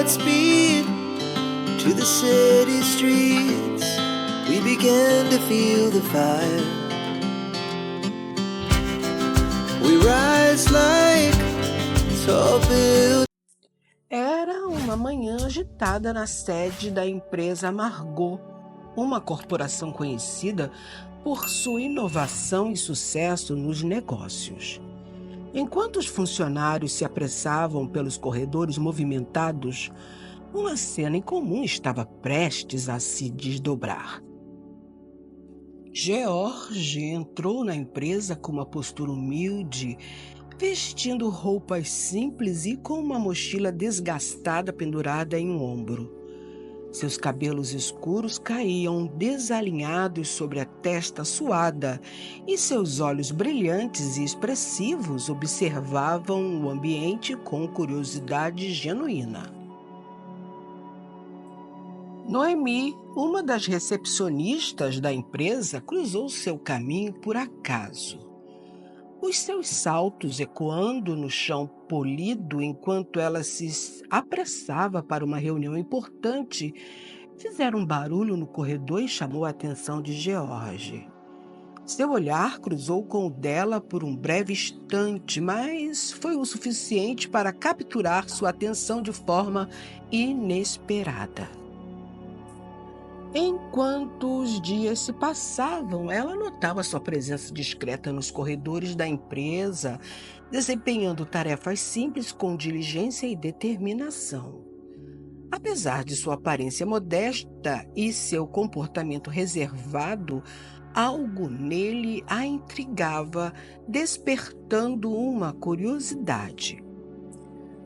Godspeed to the city streets. We began to feel the fire. We rise like tall buildings. Era uma manhã agitada na sede da empresa Margot, uma corporação conhecida por sua inovação e sucesso nos negócios. Enquanto os funcionários se apressavam pelos corredores movimentados, uma cena incomum estava prestes a se desdobrar. George entrou na empresa com uma postura humilde, vestindo roupas simples e com uma mochila desgastada pendurada em um ombro. Seus cabelos escuros caíam desalinhados sobre a testa suada e seus olhos brilhantes e expressivos observavam o ambiente com curiosidade genuína. Noemi, uma das recepcionistas da empresa, cruzou seu caminho por acaso. Os seus saltos ecoando no chão polido enquanto ela se apressava para uma reunião importante fizeram um barulho no corredor e chamou a atenção de George. Seu olhar cruzou com o dela por um breve instante, mas foi o suficiente para capturar sua atenção de forma inesperada. Enquanto os dias se passavam, ela notava sua presença discreta nos corredores da empresa, desempenhando tarefas simples com diligência e determinação. Apesar de sua aparência modesta e seu comportamento reservado, algo nele a intrigava, despertando uma curiosidade.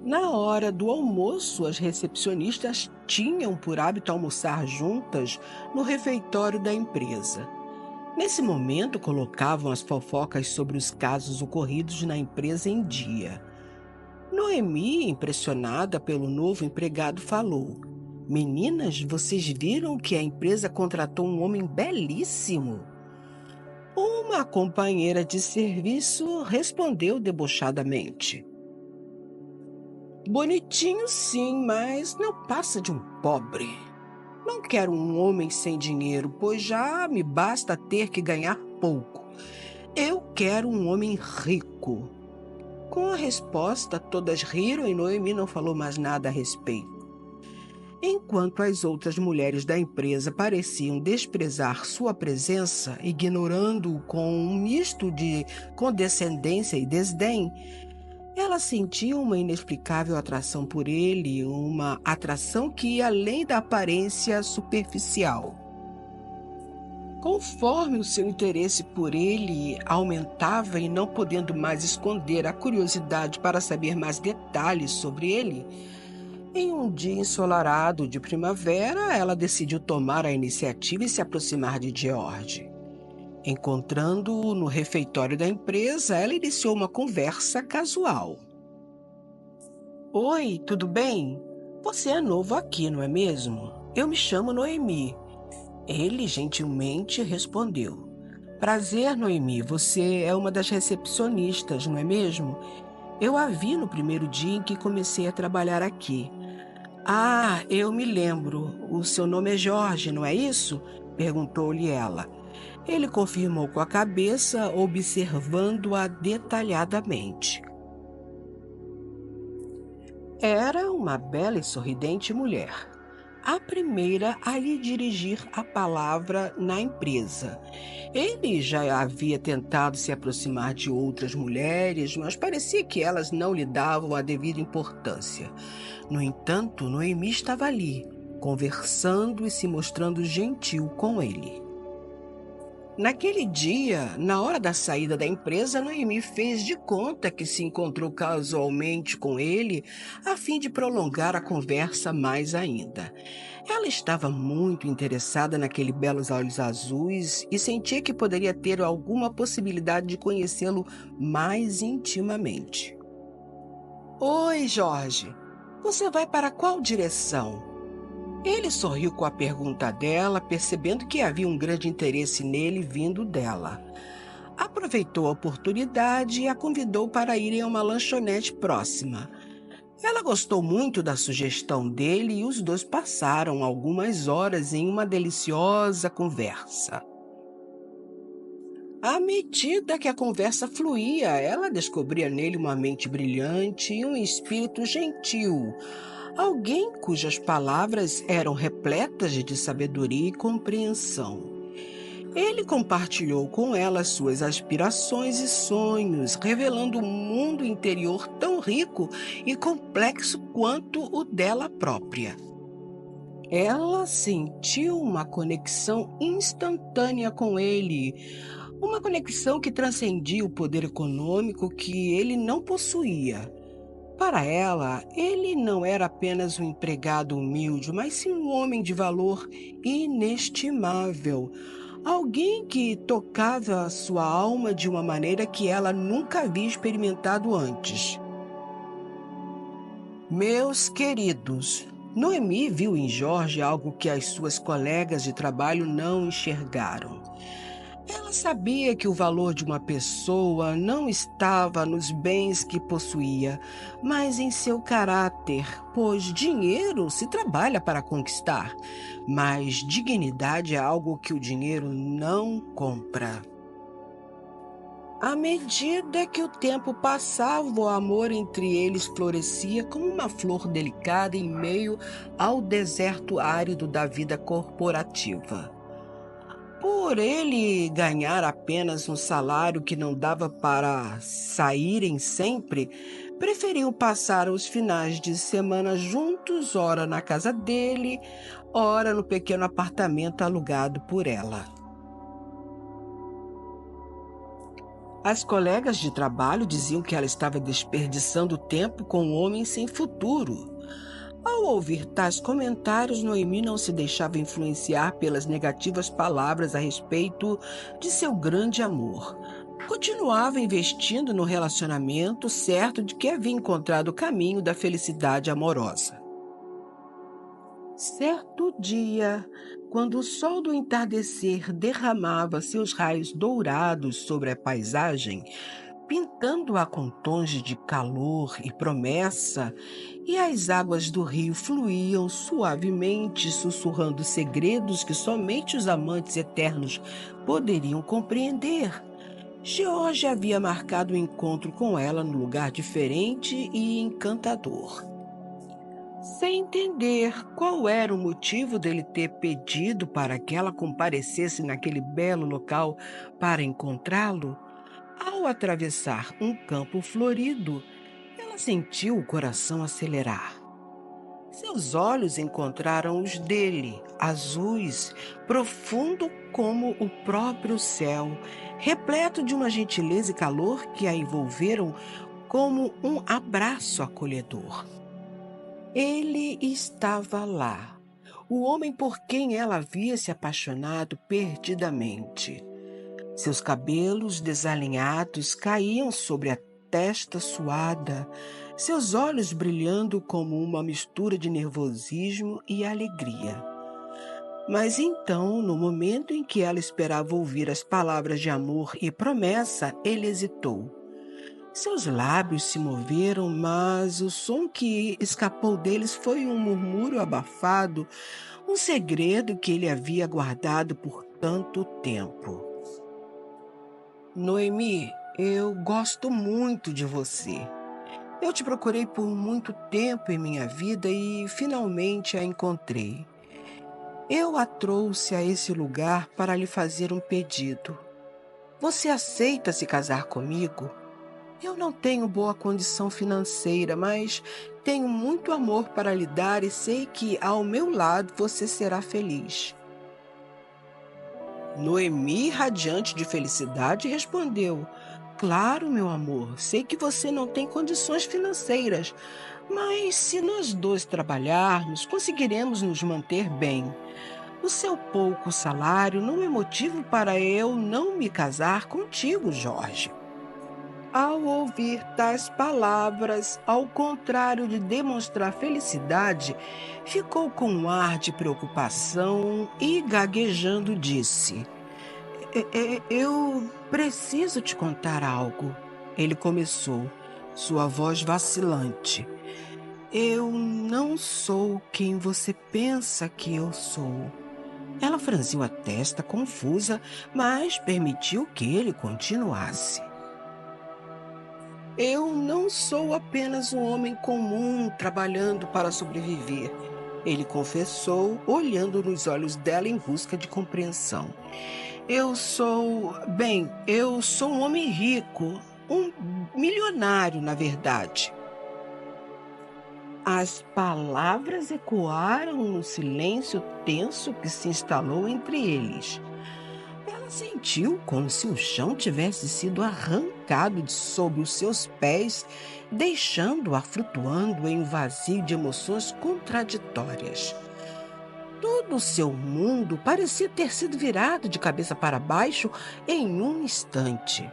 Na hora do almoço, as recepcionistas tinham por hábito almoçar juntas no refeitório da empresa. Nesse momento, colocavam as fofocas sobre os casos ocorridos na empresa em dia. Noemi, impressionada pelo novo empregado, falou: "Meninas, vocês viram que a empresa contratou um homem belíssimo?" Uma companheira de serviço respondeu debochadamente: "Bonitinho sim, mas não passa de um pobre. Não quero um homem sem dinheiro, pois já me basta ter que ganhar pouco. Eu quero um homem rico." Com a resposta, todas riram e Noemi não falou mais nada a respeito. Enquanto as outras mulheres da empresa pareciam desprezar sua presença, ignorando-o com um misto de condescendência e desdém, ela sentia uma inexplicável atração por ele, uma atração que ia além da aparência superficial. Conforme o seu interesse por ele aumentava e não podendo mais esconder a curiosidade para saber mais detalhes sobre ele, em um dia ensolarado de primavera, ela decidiu tomar a iniciativa e se aproximar de George. Encontrando-o no refeitório da empresa, ela iniciou uma conversa casual. "Oi, tudo bem? Você é novo aqui, não é mesmo? Eu me chamo Noemi." Ele gentilmente respondeu: "Prazer, Noemi, você é uma das recepcionistas, não é mesmo? Eu a vi no primeiro dia em que comecei a trabalhar aqui." "Ah, eu me lembro. O seu nome é Jorge, não é isso?" perguntou-lhe ela. Ele confirmou com a cabeça, observando-a detalhadamente. Era uma bela e sorridente mulher, a primeira a lhe dirigir a palavra na empresa. Ele já havia tentado se aproximar de outras mulheres, mas parecia que elas não lhe davam a devida importância. No entanto, Noemi estava ali, conversando e se mostrando gentil com ele. Naquele dia, na hora da saída da empresa, Noemi fez de conta que se encontrou casualmente com ele, a fim de prolongar a conversa mais ainda. Ela estava muito interessada naquele belos olhos azuis e sentia que poderia ter alguma possibilidade de conhecê-lo mais intimamente. "Oi, Jorge. Você vai para qual direção?" Ele sorriu com a pergunta dela, percebendo que havia um grande interesse nele vindo dela. Aproveitou a oportunidade e a convidou para irem a uma lanchonete próxima. Ela gostou muito da sugestão dele e os dois passaram algumas horas em uma deliciosa conversa. À medida que a conversa fluía, ela descobria nele uma mente brilhante e um espírito gentil, alguém cujas palavras eram repletas de sabedoria e compreensão. Ele compartilhou com ela suas aspirações e sonhos, revelando um mundo interior tão rico e complexo quanto o dela própria. Ela sentiu uma conexão instantânea com ele, uma conexão que transcendia o poder econômico que ele não possuía. Para ela, ele não era apenas um empregado humilde, mas sim um homem de valor inestimável. Alguém que tocava a sua alma de uma maneira que ela nunca havia experimentado antes. Meus queridos, Noemi viu em Jorge algo que as suas colegas de trabalho não enxergaram. Ela sabia que o valor de uma pessoa não estava nos bens que possuía, mas em seu caráter, pois dinheiro se trabalha para conquistar, mas dignidade é algo que o dinheiro não compra. À medida que o tempo passava, o amor entre eles florescia como uma flor delicada em meio ao deserto árido da vida corporativa. Por ele ganhar apenas um salário que não dava para saírem sempre, preferiu passar os finais de semana juntos, ora na casa dele, ora no pequeno apartamento alugado por ela. As colegas de trabalho diziam que ela estava desperdiçando tempo com um homem sem futuro. Ao ouvir tais comentários, Noemi não se deixava influenciar pelas negativas palavras a respeito de seu grande amor. Continuava investindo no relacionamento, certo de que havia encontrado o caminho da felicidade amorosa. Certo dia, quando o sol do entardecer derramava seus raios dourados sobre a paisagem, pintando-a com tons de calor e promessa, e as águas do rio fluíam suavemente, sussurrando segredos que somente os amantes eternos poderiam compreender. George havia marcado o encontro com ela num lugar diferente e encantador. Sem entender qual era o motivo dele ter pedido para que ela comparecesse naquele belo local para encontrá-lo, ao atravessar um campo florido, ela sentiu o coração acelerar. Seus olhos encontraram os dele, azuis, profundo como o próprio céu, repleto de uma gentileza e calor que a envolveram como um abraço acolhedor. Ele estava lá, o homem por quem ela havia se apaixonado perdidamente. Seus cabelos desalinhados caíam sobre a testa suada, seus olhos brilhando como uma mistura de nervosismo e alegria. Mas então, no momento em que ela esperava ouvir as palavras de amor e promessa, ele hesitou. Seus lábios se moveram, mas o som que escapou deles foi um murmúrio abafado, um segredo que ele havia guardado por tanto tempo. Noemi, eu gosto muito de você. Eu te procurei por muito tempo em minha vida e finalmente a encontrei. Eu a trouxe a esse lugar para lhe fazer um pedido. Você aceita se casar comigo? Eu não tenho boa condição financeira, mas tenho muito amor para lhe dar e sei que ao meu lado você será feliz. Noemi, radiante de felicidade, respondeu: Claro, meu amor, sei que você não tem condições financeiras, mas se nós dois trabalharmos, conseguiremos nos manter bem. O seu pouco salário não é motivo para eu não me casar contigo, Jorge. Ao ouvir tais palavras, ao contrário de demonstrar felicidade, ficou com um ar de preocupação e, gaguejando, disse: Eu preciso te contar algo. Ele começou, sua voz vacilante. Eu não sou quem você pensa que eu sou. Ela franziu a testa, confusa, mas permitiu que ele continuasse. Eu não sou apenas um homem comum trabalhando para sobreviver, ele confessou, olhando nos olhos dela em busca de compreensão. Eu sou um homem rico, um milionário, na verdade. As palavras ecoaram no silêncio tenso que se instalou entre eles. Ela sentiu como se o chão tivesse sido arrancado de sob os seus pés, deixando-a flutuando em um vazio de emoções contraditórias. Todo o seu mundo parecia ter sido virado de cabeça para baixo em um instante.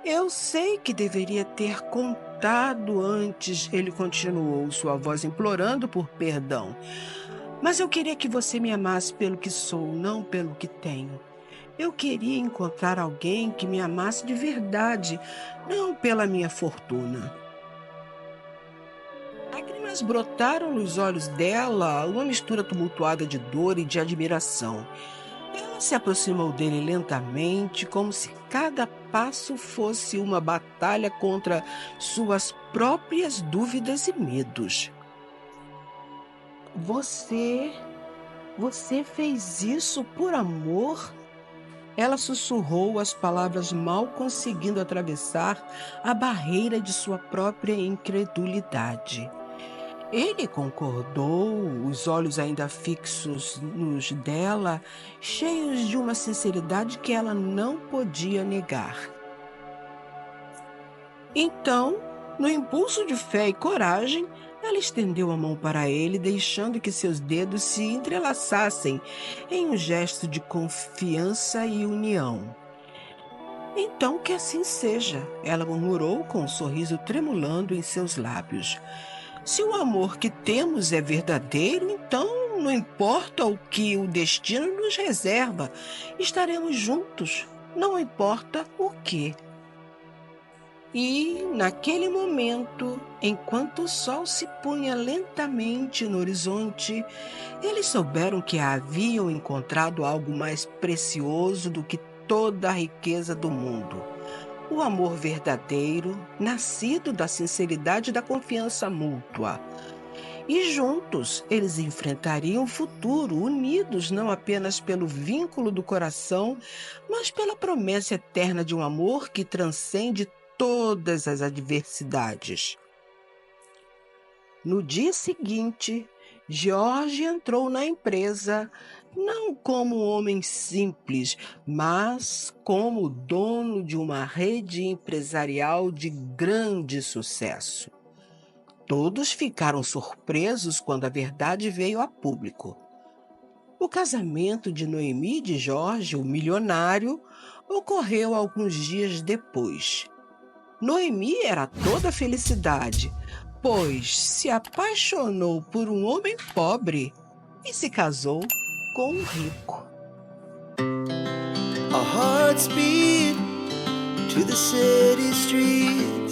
Eu sei que deveria ter contado antes, ele continuou, sua voz implorando por perdão. Mas eu queria que você me amasse pelo que sou, não pelo que tenho. Eu queria encontrar alguém que me amasse de verdade, não pela minha fortuna. Lágrimas brotaram nos olhos dela, uma mistura tumultuada de dor e de admiração. Ela se aproximou dele lentamente, como se cada passo fosse uma batalha contra suas próprias dúvidas e medos. Você, você fez isso por amor? Ela sussurrou as palavras, mal conseguindo atravessar a barreira de sua própria incredulidade. Ele concordou, os olhos ainda fixos nos dela, cheios de uma sinceridade que ela não podia negar. Então, no impulso de fé e coragem, ela estendeu a mão para ele, deixando que seus dedos se entrelaçassem em um gesto de confiança e união. Então que assim seja, ela murmurou com um sorriso tremulando em seus lábios. Se o amor que temos é verdadeiro, então não importa o que o destino nos reserva, estaremos juntos, não importa o que. E, naquele momento, enquanto o sol se punha lentamente no horizonte, eles souberam que haviam encontrado algo mais precioso do que toda a riqueza do mundo. O amor verdadeiro, nascido da sinceridade e da confiança mútua. E juntos eles enfrentariam o futuro, unidos não apenas pelo vínculo do coração, mas pela promessa eterna de um amor que transcende todas as adversidades. No dia seguinte, George entrou na empresa não como um homem simples, mas como dono de uma rede empresarial de grande sucesso. Todos ficaram surpresos quando a verdade veio a público. O casamento de Noemi e de George, o milionário, ocorreu alguns dias depois. Noemi era toda felicidade, pois se apaixonou por um homem pobre e se casou com um rico. Our hearts beat to the city streets.